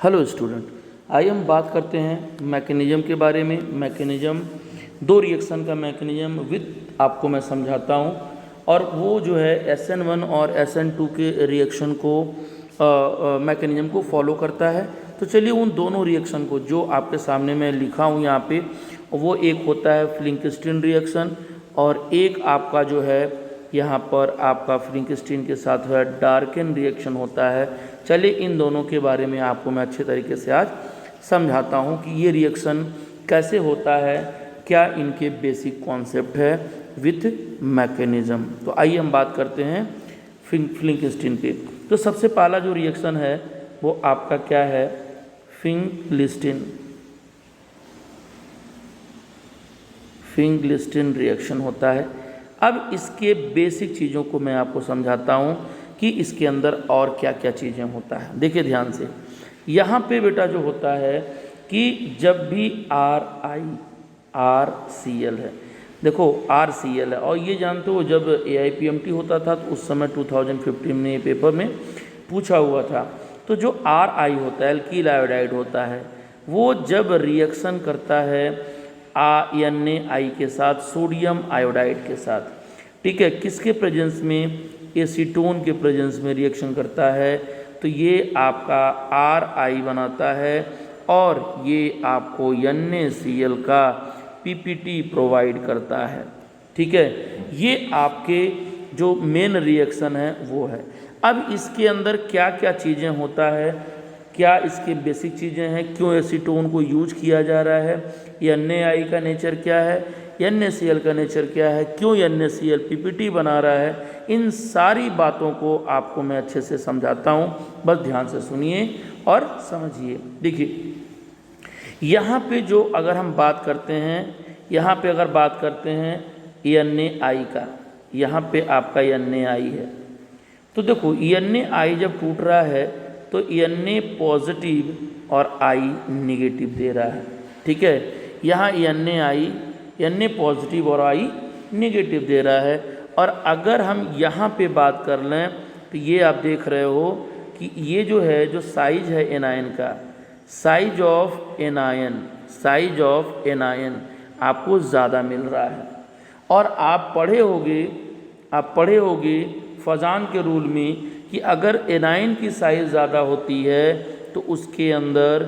Hello student, आइए हम बात करते हैं मैकेनिज्म के बारे में। मैकेनिज्म दो रिएक्शन का मैकेनिज्म विथ आपको मैं समझाता हूँ, और वो जो है SN1 और SN2 के रिएक्शन को मैकेनिज्म को फॉलो करता है। तो चलिए उन दोनों रिएक्शन को जो आपके सामने मैं लिखा हूँ यहाँ पे, वो एक होता है फ्लिंकस्टीन रिएक्शन और एक आपका जो है यहाँ पर आपका फ्लिंकस्टीन के साथ है डार्किन रिएक्शन होता है। चलिए इन दोनों के बारे में आपको मैं अच्छे तरीके से आज समझाता हूँ कि ये रिएक्शन कैसे होता है, क्या इनके बेसिक कॉन्सेप्ट है विथ मैकेनिज्म। तो आइए हम बात करते हैं फ्लिंकस्टीन पे। तो सबसे पहला जो रिएक्शन है वो आपका क्या है, फिंकलिस्टीन रिएक्शन होता है। अब इसके बेसिक चीज़ों को मैं आपको समझाता हूँ कि इसके अंदर और क्या क्या चीज़ें होता है। देखिए ध्यान से, यहाँ पे बेटा जो होता है कि जब भी RCl है, देखो RCl है, और ये जानते हो जब AIPMT होता था तो उस समय 2015 में पेपर में पूछा हुआ था। तो जो RI होता है, एल्कील आयोडाइड होता है, वो जब रिएक्शन करता है NaI के साथ, सोडियम आयोडाइड के साथ, ठीक है, किसके प्रेजेंस में, एसीटोन के प्रेजेंस में रिएक्शन करता है, तो ये आपका RI बनाता है और ये आपको NaCl का PPT प्रोवाइड करता है। ठीक है, ये आपके जो मेन रिएक्शन है वो है। अब इसके अंदर क्या क्या चीज़ें होता है, क्या इसके बेसिक चीज़ें हैं, क्यों एसीटोन को यूज किया जा रहा है, NaI का नेचर क्या है, NaCl का नेचर क्या है, क्यों NaCl PPT बना रहा है, इन सारी बातों को आपको मैं अच्छे से समझाता हूँ। बस ध्यान से सुनिए और समझिए। देखिए यहाँ पे जो अगर हम बात करते हैं, यहाँ पे अगर बात करते हैं NaI का, यहाँ पे आपका NaI है, तो देखो NaI जब टूट रहा है तो Na पॉजिटिव और I निगेटिव दे रहा है। ठीक है, यहाँ Na पॉजिटिव और I निगेटिव दे रहा है। और अगर हम यहाँ पे बात कर लें तो ये आप देख रहे हो कि ये जो है, जो साइज है एनायन का, साइज ऑफ एनायन आपको ज़्यादा मिल रहा है। और आप पढ़े होगे फजान के रूल में कि अगर एनायन की साइज ज़्यादा होती है तो उसके अंदर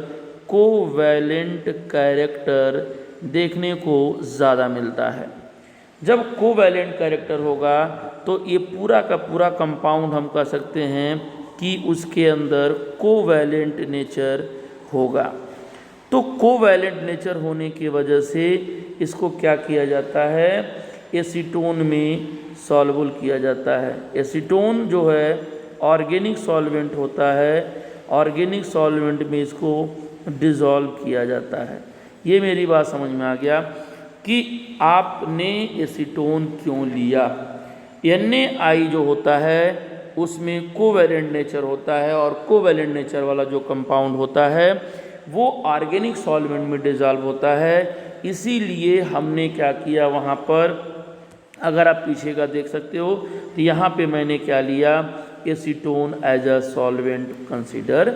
कोवैलेंट कैरेक्टर देखने को ज़्यादा मिलता है। जब कोवैलेंट कैरेक्टर होगा तो ये पूरा का पूरा कंपाउंड हम कह सकते हैं कि उसके अंदर कोवैलेंट नेचर होगा। तो कोवैलेंट नेचर होने की वजह से इसको क्या किया जाता है, एसीटोन में सॉल्युबल किया जाता है। एसीटोन जो है ऑर्गेनिक सॉल्वेंट होता है, ऑर्गेनिक सॉल्वेंट में इसको डिज़ोल्व किया जाता है। ये मेरी बात समझ में आ गया कि आपने एसीटोन क्यों लिया। NaI जो होता है उसमें कोवैलेंट नेचर होता है, और कोवैलेंट नेचर वाला जो कंपाउंड होता है वो ऑर्गेनिक सॉल्वेंट में डिज़ोल्व होता है। इसीलिए हमने क्या किया, वहाँ पर अगर आप पीछे का देख सकते हो तो यहाँ पे मैंने क्या लिया, acetone as a solvent consider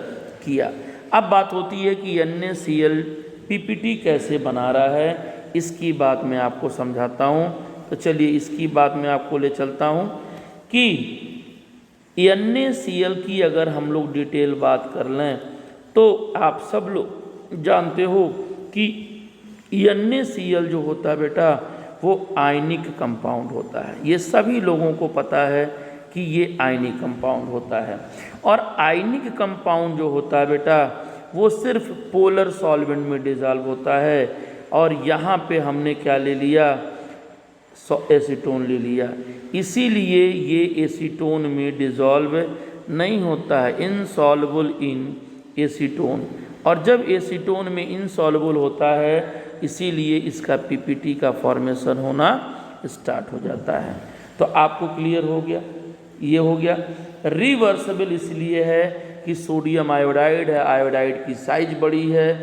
किया। अब बात होती है कि NaCl PPT कैसे बना रहा है, इसकी बात मैं आपको समझाता हूँ। तो चलिए इसकी बात मैं आपको ले चलता हूँ कि NaCl की अगर हम लोग डिटेल बात कर लें तो आप सब लोग जानते हो कि NaCl जो होता है बेटा वो आयनिक कंपाउंड होता है। ये सभी लोगों को पता है कि ये आयनिक कंपाउंड होता है। और आयनिक कंपाउंड जो होता है बेटा वो सिर्फ पोलर सॉल्वेंट में डिज़ोल्व होता है। और यहाँ पे हमने क्या ले लिया, एसीटोन ले लिया। इसीलिए ये एसीटोन में डिज़ोल्व नहीं होता है, इनसॉल्युबल इन एसीटोन। और जब एसीटोन में इनसॉल्युबल होता है इसीलिए इसका PPT का फॉर्मेशन होना स्टार्ट हो जाता है। तो आपको क्लियर हो गया, ये हो गया। रिवर्सिबल इसलिए है कि सोडियम आयोडाइड है, आयोडाइड की साइज बड़ी है,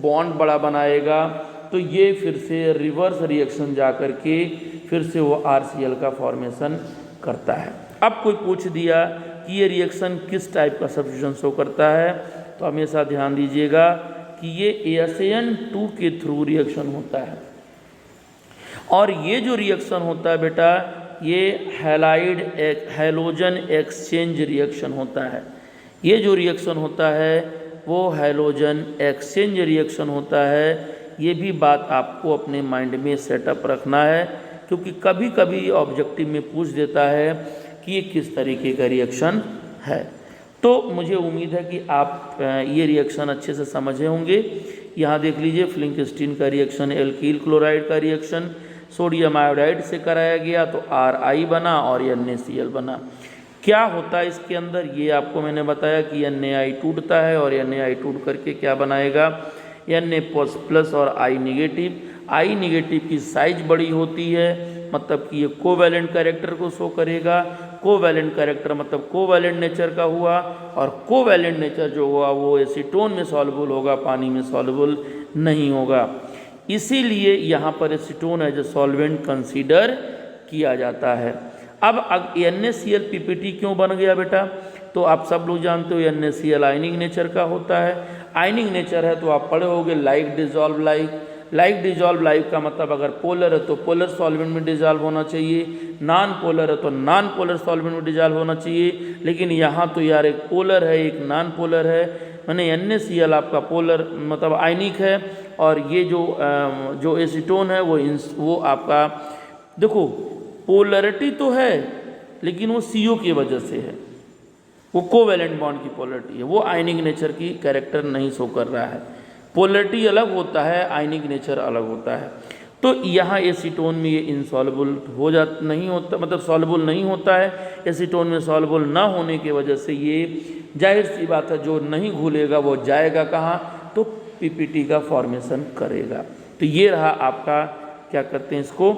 बॉन्ड बड़ा बनाएगा, तो ये फिर से रिवर्स रिएक्शन जा कर के फिर से वो RCl का फॉर्मेशन करता है। अब कोई पूछ दिया कि ये रिएक्शन किस टाइप का सब्स्टिट्यूशन शो करता है, तो हमेशा ध्यान दीजिएगा कि ये AsAN2 के थ्रू रिएक्शन होता है। और ये जो रिएक्शन होता है बेटा, ये हैलोजन एक्सचेंज रिएक्शन होता है। ये जो रिएक्शन होता है वो हैलोजन एक्सचेंज रिएक्शन होता है। ये भी बात आपको अपने माइंड में सेटअप रखना है, क्योंकि कभी कभी ऑब्जेक्टिव में पूछ देता है कि ये किस तरीके का रिएक्शन है। तो मुझे उम्मीद है कि आप ये रिएक्शन अच्छे से समझे होंगे। यहाँ देख लीजिए, फ्लिंकस्टीन का रिएक्शन एल्कील क्लोराइड का रिएक्शन सोडियम आयोडाइड से कराया गया तो Ri बना और NaCl बना। क्या होता है इसके अंदर, ये आपको मैंने बताया कि Na टूटता है और Na टूट करके क्या बनाएगा, Na प्लस और I निगेटिव। I निगेटिव की साइज बड़ी होती है, मतलब कि ये कोवैलेंट कैरेक्टर को शो करेगा। कोवैलेंट कैरेक्टर मतलब कोवैलेंट नेचर का हुआ, और कोवैलेंट नेचर जो हुआ वो एसीटोन में सॉल्युबल होगा, पानी में सॉल्युबल नहीं होगा। इसीलिए यहाँ पर acetone as a solvent consider किया जाता है। अब NaCl PPT क्यों बन गया बेटा, तो आप सब लोग जानते हो NaCl आयनिक नेचर का होता है। आयनिक नेचर है तो आप पढ़े होंगे like dissolve like dissolve like का मतलब अगर पोलर है तो पोलर सॉल्वेंट में डिजॉल्व होना चाहिए, नॉन पोलर है तो नॉन पोलर सॉल्वेंट में डिजॉल्व होना चाहिए। लेकिन यहाँ तो यार एक पोलर है एक नॉन पोलर है, मैंने NaCl आपका पोलर मतलब आयनिक है, और ये जो एसीटोन है वो आपका देखो पोलरिटी तो है लेकिन वो CO की वजह से है, वो कोवैलेंट बॉन्ड की पोलरिटी है, वो आयनिक नेचर की कैरेक्टर नहीं शो कर रहा है। पोलरिटी अलग होता है, आयनिक नेचर अलग होता है। तो यहाँ एसीटोन में ये इनसॉल्युबल हो नहीं होता, मतलब सॉल्युबल नहीं होता है। एसीटोन में सॉल्युबल ना होने की वजह से ये जाहिर सी बात है जो नहीं घुलेगा वो जाएगा कहाँ, तो PPT का फॉर्मेशन करेगा। तो ये रहा आपका क्या कहते हैं इसको,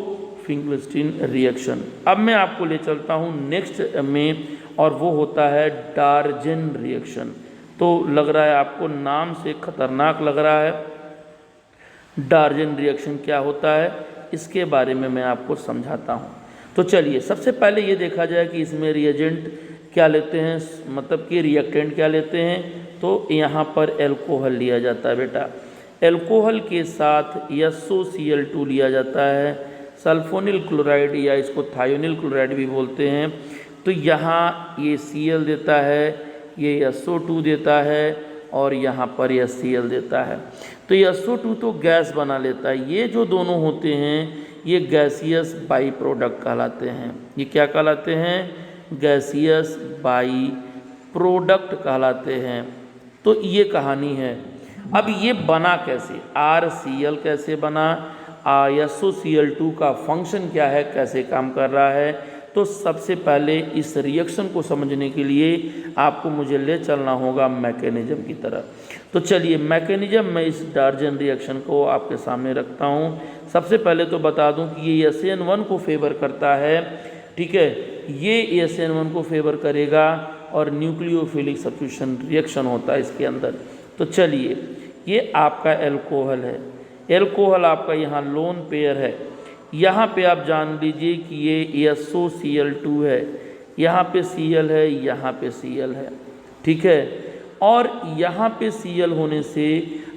फिंकलस्टीन रिएक्शन। अब मैं आपको ले चलता हूँ नेक्स्ट में, और वो होता है डार्जेन रिएक्शन। तो लग रहा है आपको नाम से खतरनाक लग रहा है। डार्जेन रिएक्शन क्या होता है इसके बारे में मैं आपको समझाता हूँ। तो चलिए सबसे पहले ये देखा जाए कि इसमें रिएजेंट क्या लेते हैं, मतलब कि रिएक्टेंट क्या लेते हैं। तो यहाँ पर एल्कोहल लिया जाता है बेटा, एल्कोहल के साथ SOCl2 लिया जाता है, सल्फोनिल क्लोराइड या इसको थायोनिल क्लोराइड भी बोलते हैं। तो यहाँ ये Cl देता है, ये SO2 देता है, और यहाँ पर यह Cl देता है। तो ये SO2 तो गैस बना लेता है। ये जो दोनों होते हैं ये गैसियस बाई प्रोडक्ट कहलाते हैं। ये क्या कहलाते हैं, गैसियस बाई प्रोडक्ट कहलाते हैं। तो ये कहानी है। अब ये बना कैसे, RCl कैसे बना, SOCl2 का फंक्शन क्या है, कैसे काम कर रहा है। तो सबसे पहले इस रिएक्शन को समझने के लिए आपको मुझे ले चलना होगा मैकेनिज्म की तरफ। तो चलिए मैकेनिज्म में इस डार्जेन रिएक्शन को आपके सामने रखता हूँ। सबसे पहले तो बता दूँ कि ये SN1 को फेवर करता है, ठीक है, ये SN1 को फेवर करेगा और न्यूक्लियोफिलिक सब्स्टिट्यूशन रिएक्शन होता है इसके अंदर। तो चलिए ये आपका एल्कोहल है, एल्कोहल आपका यहाँ लोन पेयर है। यहाँ पे आप जान लीजिए कि ये SOCl2 है, यहाँ पे Cl है, यहाँ पे Cl है, ठीक है। और यहाँ पे Cl होने से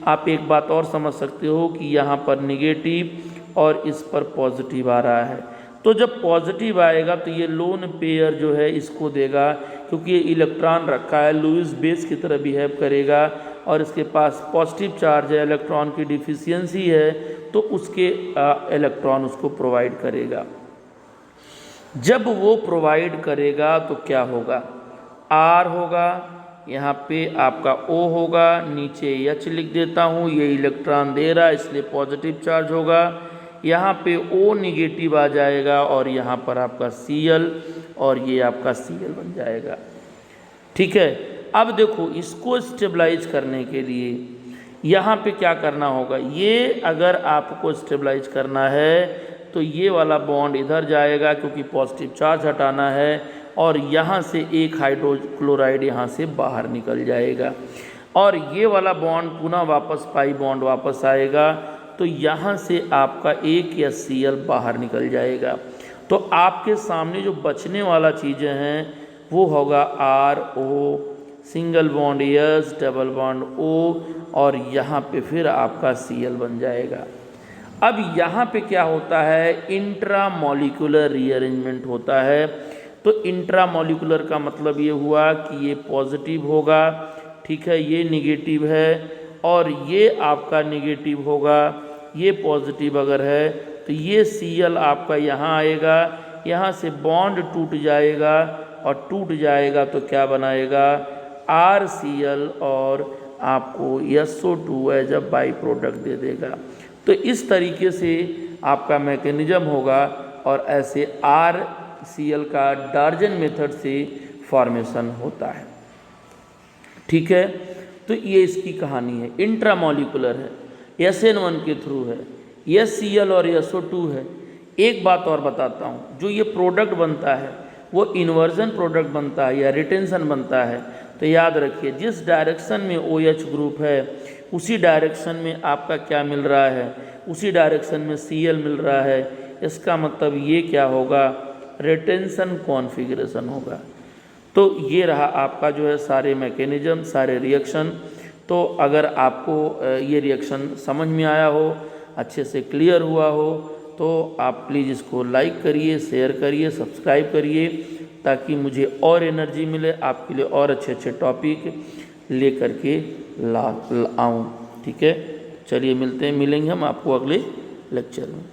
आप एक बात और समझ सकते हो कि यहाँ पर निगेटिव और इस पर पॉजिटिव आ रहा है। तो जब पॉजिटिव आएगा तो ये लोन पेयर जो है इसको देगा, क्योंकि ये इलेक्ट्रॉन रखा है, लुईस बेस की तरह बिहेव करेगा और इसके पास पॉजिटिव चार्ज है, इलेक्ट्रॉन की डिफिशियंसी है, तो उसके इलेक्ट्रॉन उसको प्रोवाइड करेगा। जब वो प्रोवाइड करेगा तो क्या होगा, R होगा, यहाँ पे आपका O होगा, नीचे H लिख देता हूँ, ये इलेक्ट्रॉन दे रहा है इसलिए पॉजिटिव चार्ज होगा। यहाँ पे O निगेटिव आ जाएगा और यहाँ पर आपका Cl और ये आपका Cl बन जाएगा, ठीक है। अब देखो इसको स्टेबलाइज करने के लिए यहाँ पे क्या करना होगा, ये अगर आपको स्टेबलाइज करना है तो ये वाला बॉन्ड इधर जाएगा क्योंकि पॉजिटिव चार्ज हटाना है, और यहाँ से एक हाइड्रोक्लोराइड यहाँ से बाहर निकल जाएगा और ये वाला बॉन्ड पुनः वापस पाई बॉन्ड वापस आएगा। तो यहाँ से आपका एक Cl बाहर निकल जाएगा। तो आपके सामने जो बचने वाला चीज़ें हैं वो होगा RO, single bond S, double bond O, और यहाँ पे फिर आपका Cl बन जाएगा। अब यहाँ पे क्या होता है, इंट्रामॉलिक्यूलर रीअरेंजमेंट होता है। तो इंट्रामॉलिक्यूलर का मतलब ये हुआ कि ये पॉजिटिव होगा, ठीक है, ये निगेटिव है, और ये आपका निगेटिव होगा, ये पॉजिटिव अगर है तो ये Cl आपका यहाँ आएगा, यहाँ से बॉन्ड टूट जाएगा, और टूट जाएगा तो क्या बनाएगा, RCl, और आपको SO2 as a byproduct दे देगा। तो इस तरीके से आपका मैकेनिज्म होगा, और ऐसे RCl का डार्जन मेथड से फॉर्मेशन होता है, ठीक है। तो ये इसकी कहानी है, इंट्रामॉलिक्यूलर है, SN1 के थ्रू है, HCl और SO2 है। एक बात और बताता हूँ, जो ये प्रोडक्ट बनता है वो इन्वर्जन प्रोडक्ट बनता है या रिटेंशन बनता है। तो याद रखिए, जिस डायरेक्शन में OH ग्रुप है उसी डायरेक्शन में आपका क्या मिल रहा है, उसी डायरेक्शन में Cl मिल रहा है। इसका मतलब ये क्या होगा, रिटेंशन कॉन्फ़िगरेशन होगा। तो ये रहा आपका जो है सारे मैकेनिज्म, सारे रिएक्शन। तो अगर आपको ये रिएक्शन समझ में आया हो, अच्छे से क्लियर हुआ हो, तो आप प्लीज़ इसको लाइक करिए, शेयर करिए, सब्सक्राइब करिए, ताकि मुझे और एनर्जी मिले आपके लिए और अच्छे अच्छे टॉपिक ले करके ला आऊँ, ठीक है। चलिए मिलेंगे हम आपको अगले लेक्चर में।